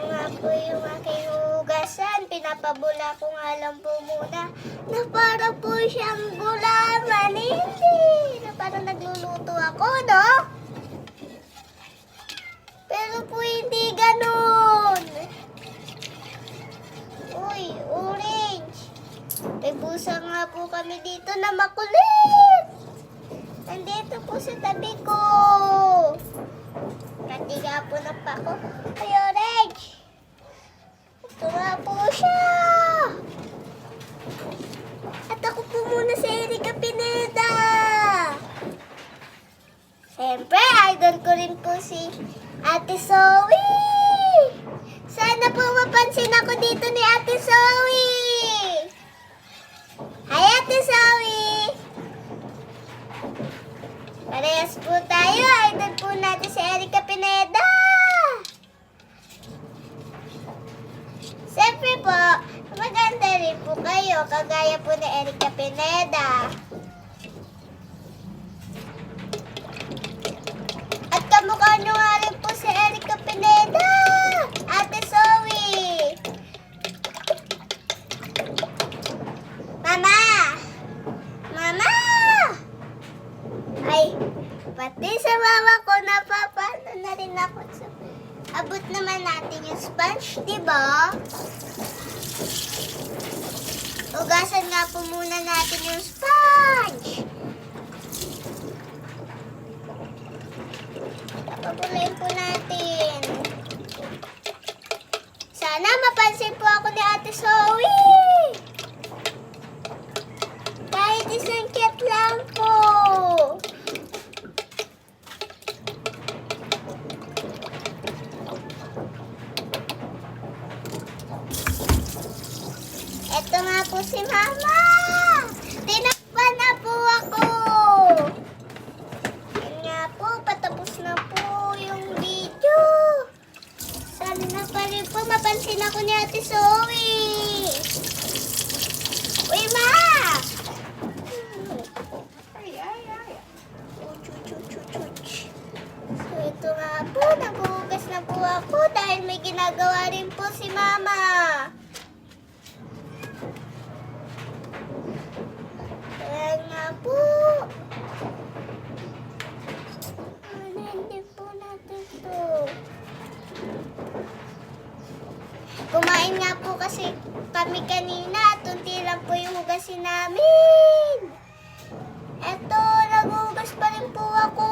nga po yung aking hugasan. Pinapabula ko nga lang po muna na para po siyang gulaman. Hindi. Na parang nagluluto ako, no? Pero po hindi ganun. Uy, orange. May busa nga po kami dito na makulit. Nandito po sa tabi ko. Natiga po na pa ako. Ay, orange. Ito nga po siya. At ako po muna si Erica Pineda. Siyempre, idol ko rin po si Ate Zoe. Sana po mapansin ako dito ni Ate Zoe. Hi, Ate Zoe. Parehas po tayo. Idol po natin si Erica Pineda. Siyempre po, maganda rin po kayo. Kagaya po ni Erica Pineda. At kamukha nyo nga rin po si Erica Pineda. Ate Zoe. Mama! Mama! Ay, pati sa mama ko napapano na rin ako. Abot naman natin yung sponge, di ba? Ugasan nga po muna natin yung sponge. Papabulayin po natin. Sana mapansin po ako ni Ate Zoe. Kahit isang chat lang po. Ito nga po si Mama. Tinakpan na po ako. Yan nga po, patapos na po yung video. Sana na pa rin po mapansin ako ni Ate Zoe. Uy, Ma! So, ito nga po, naghuhugas na po ako dahil may ginagawa rin po si Mama. Kaya nga po. Hindi po natin to. Kumain nga po kasi kami kanina at unti lang po yung hugasin namin. Eto, naghuhugas pa rin po ako.